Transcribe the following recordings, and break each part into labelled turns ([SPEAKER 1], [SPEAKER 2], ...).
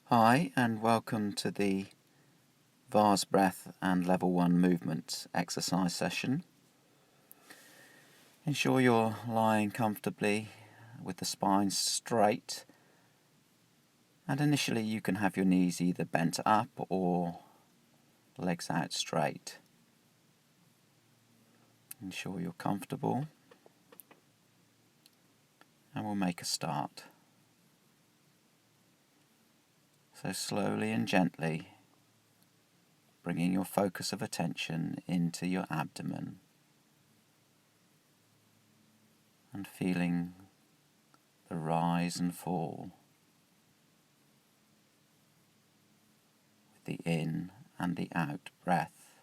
[SPEAKER 1] Hi, and welcome to the Vase Breath and Level 1 movement exercise session. Ensure you're lying comfortably with the spine straight, and initially you can have your knees either bent up or legs out straight. Ensure you're comfortable, and we'll make a start. So slowly and gently, bringing your focus of attention into your abdomen and feeling the rise and fall with the in and the out breath.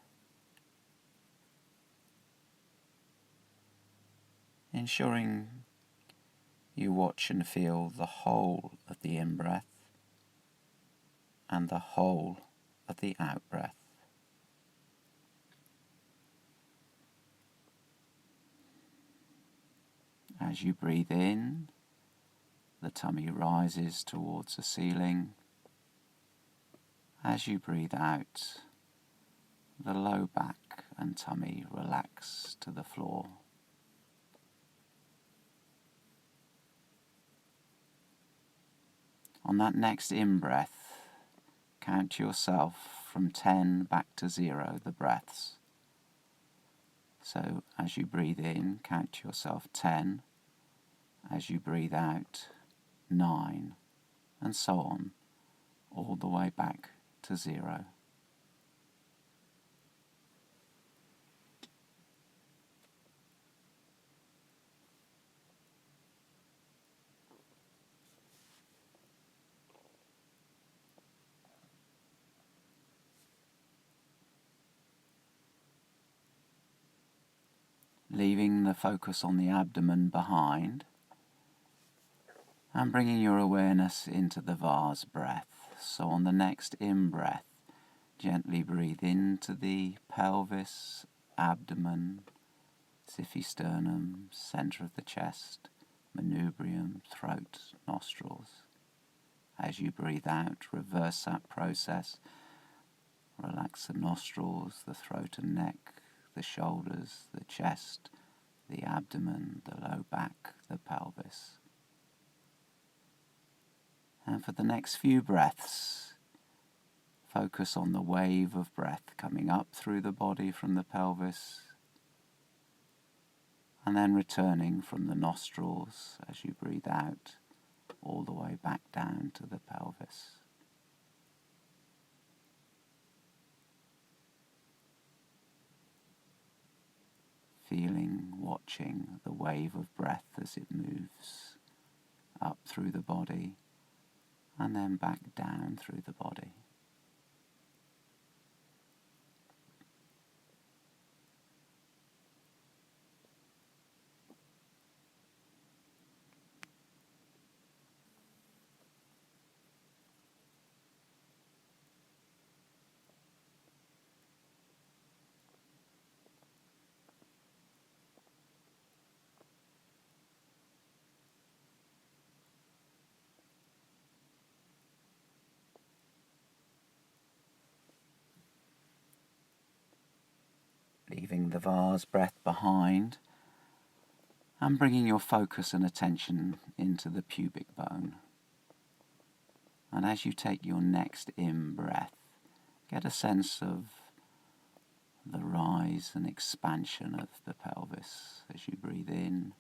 [SPEAKER 1] Ensuring you watch and feel the whole of the in-breath and the whole of the out-breath. As you breathe in, the tummy rises towards the ceiling. As you breathe out, the low back and tummy relax to the floor. On that next in-breath, count yourself from 10 back to 0, the breaths. So as you breathe in, count yourself 10. As you breathe out, 9, and so on, all the way back to 0. Leaving the focus on the abdomen behind and bringing your awareness into the vase breath. So on the next in-breath, gently breathe into the pelvis, abdomen, xiphisternum, center of the chest, manubrium, throat, nostrils. As you breathe out, reverse that process. Relax the nostrils, the throat and neck, the shoulders, the chest, the abdomen, the low back, the pelvis. And for the next few breaths, focus on the wave of breath coming up through the body from the pelvis and then returning from the nostrils as you breathe out all the way back down to the pelvis. Feeling, watching the wave of breath as it moves up through the body and then back down through the body. Leaving the vase breath behind and bringing your focus and attention into the pubic bone. And as you take your next in-breath, get a sense of the rise and expansion of the pelvis as you breathe in,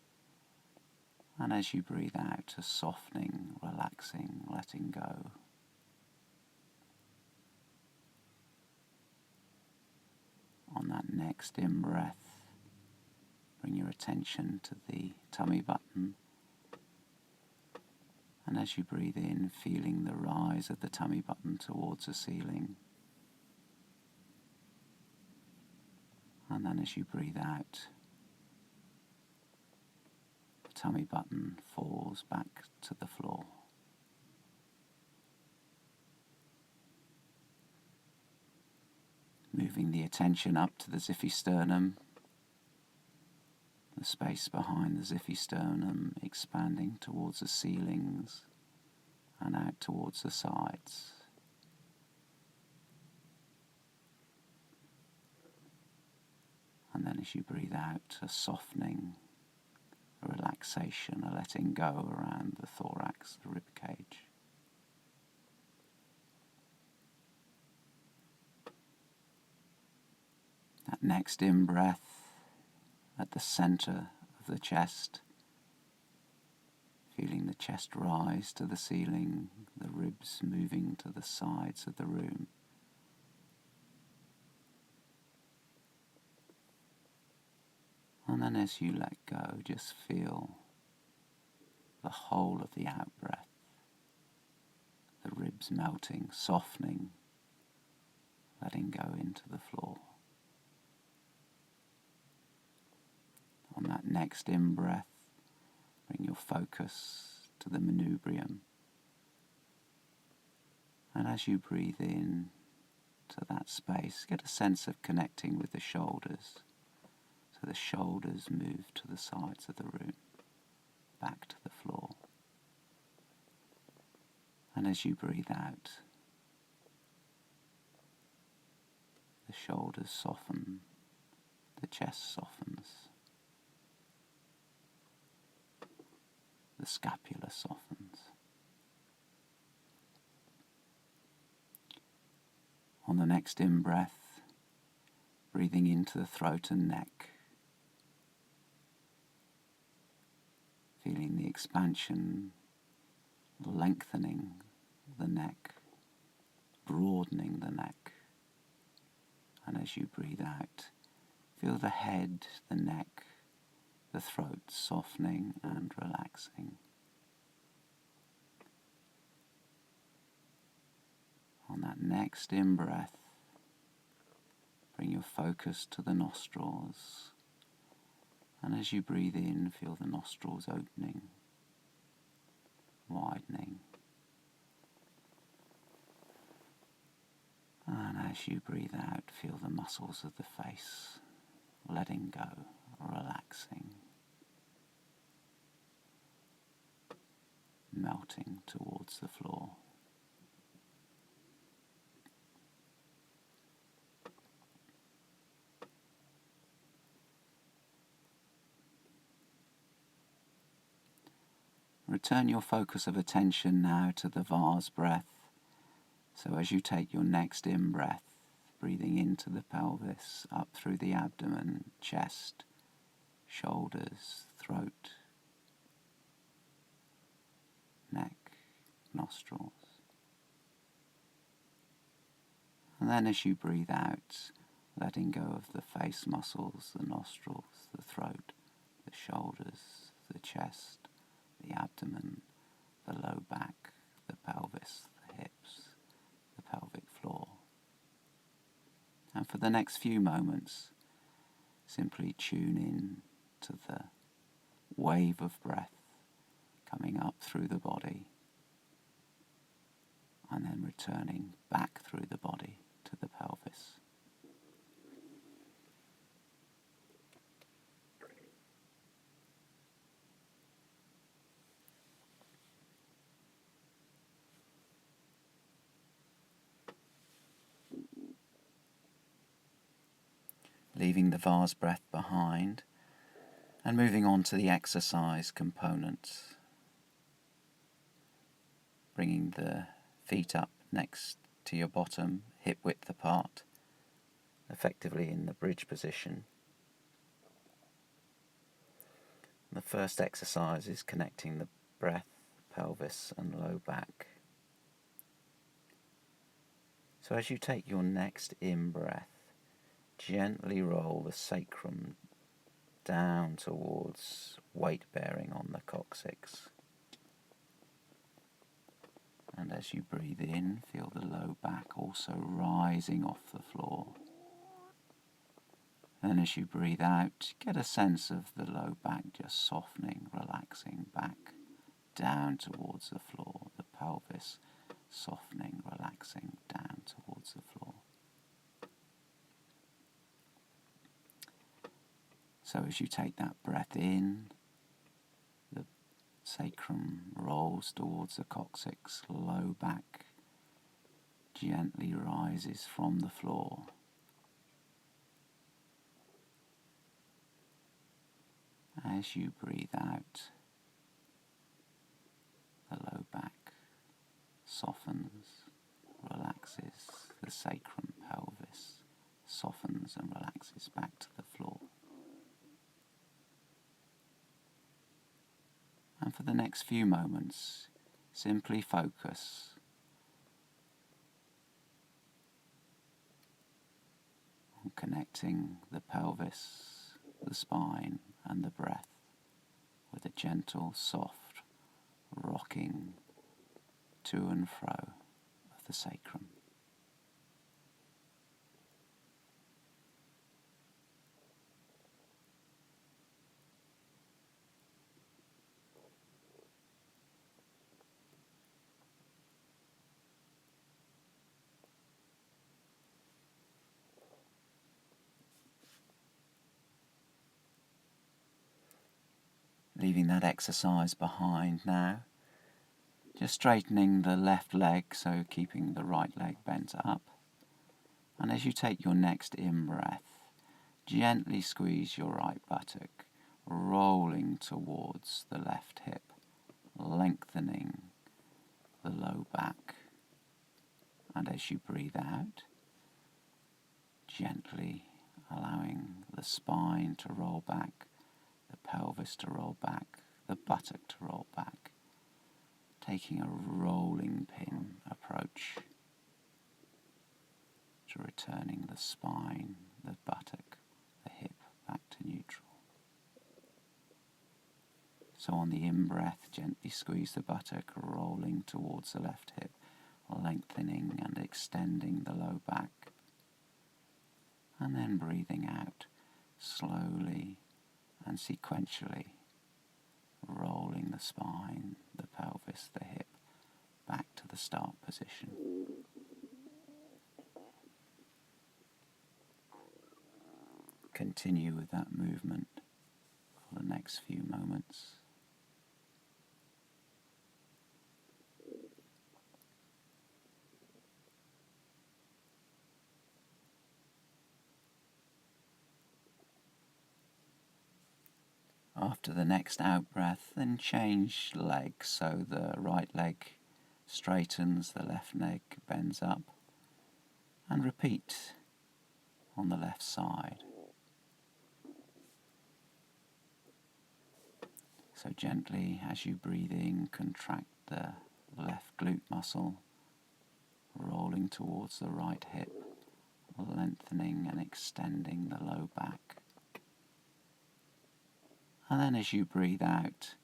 [SPEAKER 1] and as you breathe out, a softening, relaxing, letting go. On that next in-breath, bring your attention to the tummy button, and as you breathe in, feeling the rise of the tummy button towards the ceiling. And then as you breathe out, the tummy button falls back to the floor. Moving the attention up to the xiphisternum, the space behind the xiphisternum expanding towards the ceilings, and out towards the sides. And then as you breathe out, a softening, a relaxation, a letting go around the thorax, the rib cage. That next in-breath at the center of the chest, feeling the chest rise to the ceiling, the ribs moving to the sides of the room. And then as you let go, just feel the whole of the out-breath, the ribs melting, softening, letting go into the floor. On that next in-breath, bring your focus to the manubrium. And as you breathe in to that space, get a sense of connecting with the shoulders. So the shoulders move to the sides of the room, back to the floor. And as you breathe out, the shoulders soften, the chest softens, the scapula softens. On the next in-breath, breathing into the throat and neck, feeling the expansion, lengthening the neck, broadening the neck. And as you breathe out, feel the head, the neck, the throat softening and relaxing. On that next in-breath, bring your focus to the nostrils. And as you breathe in, feel the nostrils opening, widening. And as you breathe out, feel the muscles of the face letting go, relaxing, melting towards the floor. Return your focus of attention now to the vase breath. So as you take your next in-breath, breathing into the pelvis, up through the abdomen, chest, shoulders, throat, neck, nostrils. And then as you breathe out, letting go of the face muscles, the nostrils, the throat, the shoulders, the chest, the abdomen, the low back, the pelvis, the hips, the pelvic floor. And for the next few moments, simply tune in to the wave of breath coming up through the body and then returning back through the body to the pelvis. Leaving the vase breath behind and moving on to the exercise component. Bringing the feet up next to your bottom, hip width apart, effectively in the bridge position. The first exercise is connecting the breath, pelvis and low back. So as you take your next in-breath, gently roll the sacrum down towards weight bearing on the coccyx. And as you breathe in, feel the low back also rising off the floor. Then as you breathe out, get a sense of the low back just softening, relaxing back down towards the floor, the pelvis softening, relaxing down towards the floor. So as you take that breath in, the Sacrum rolls towards the coccyx, low back gently rises from the floor. As you breathe out, the low back softens, relaxes, the sacrum pelvis softens and relaxes back to the floor. And for the next few moments, simply focus on connecting the pelvis, the spine and the breath with a gentle, soft rocking to and fro of the sacrum. Leaving that exercise behind now, just straightening the left leg, so keeping the right leg bent up. And as you take your next in-breath, gently squeeze your right buttock, rolling towards the left hip, lengthening the low back. And as you breathe out, gently allowing the spine to roll back, the pelvis to roll back, the buttock to roll back, taking a rolling pin approach to returning the spine, the buttock, the hip back to neutral. So on the in-breath, gently squeeze the buttock, rolling towards the left hip, lengthening and extending the low back. And then breathing out, slowly and sequentially, rolling the spine, the pelvis, the hip, back to the start position. Continue with that movement for the next few moments. After the next out-breath, then change legs, so the right leg straightens, the left leg bends up, and repeat on the left side. So gently, as you breathe in, contract the left glute muscle, rolling towards the right hip, lengthening and extending the low back. And then as you breathe out,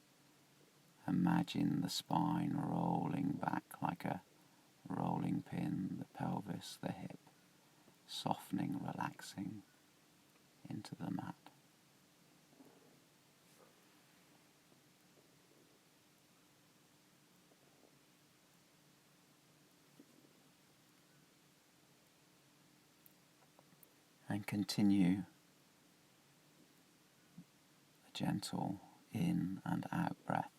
[SPEAKER 1] imagine the spine rolling back like a rolling pin, the pelvis, the hip, softening, relaxing into the mat. And continue a gentle in and out breath,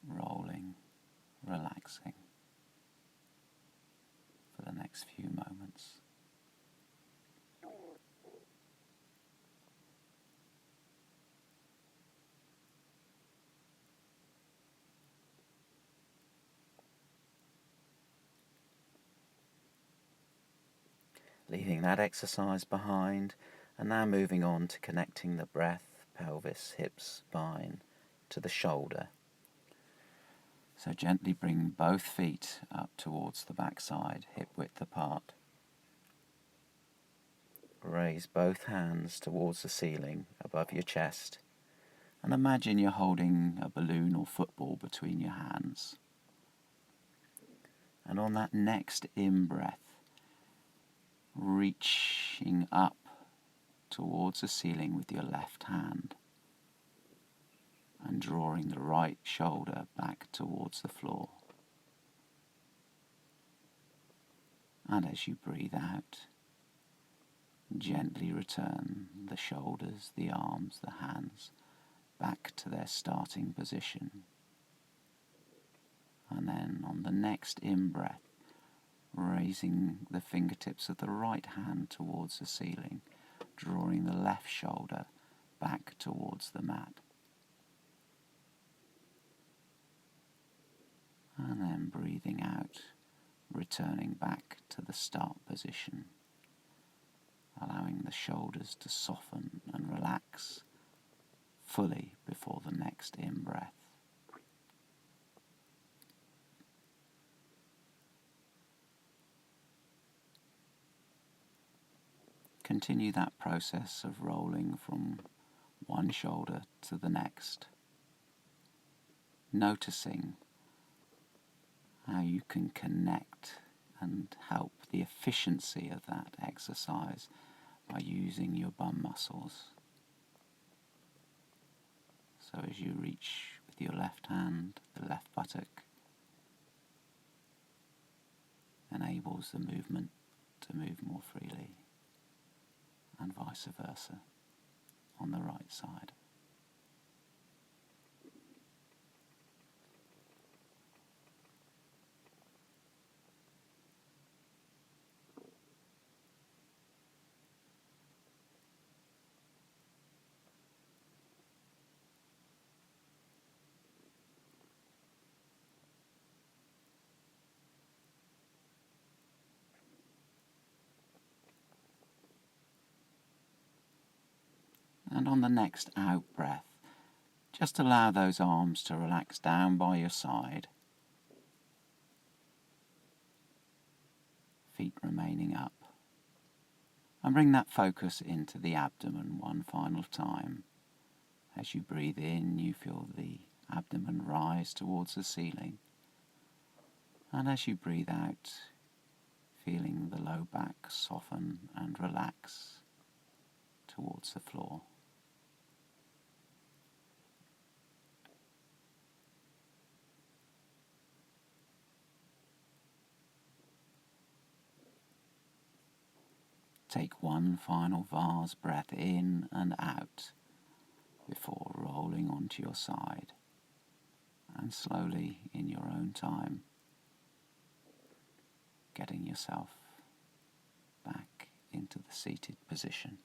[SPEAKER 1] rolling, relaxing for the next few moments. Leaving that exercise behind, and now moving on to connecting the breath, pelvis, hips, spine to the shoulder. So gently bring both feet up towards the backside, hip width apart. Raise both hands towards the ceiling above your chest, and imagine you're holding a balloon or football between your hands. And on that next in-breath, reaching up towards the ceiling with your left hand and drawing the right shoulder back towards the floor. And as you breathe out, gently return the shoulders, the arms, the hands back to their starting position. And then on the next in-breath, raising the fingertips of the right hand towards the ceiling, drawing the left shoulder back towards the mat. And then breathing out, returning back to the start position, allowing the shoulders to soften and relax fully before the next in-breath. Continue that process of rolling from one shoulder to the next, noticing how you can connect and help the efficiency of that exercise by using your bum muscles. So as you reach with your left hand, the left buttock enables the movement to move more freely, and vice versa on the right side. And on the next out breath, just allow those arms to relax down by your side, feet remaining up. And bring that focus into the abdomen one final time. As you breathe in, you feel the abdomen rise towards the ceiling. And as you breathe out, feeling the low back soften and relax towards the floor. Take one final vase breath in and out before rolling onto your side, and slowly, in your own time, getting yourself back into the seated position.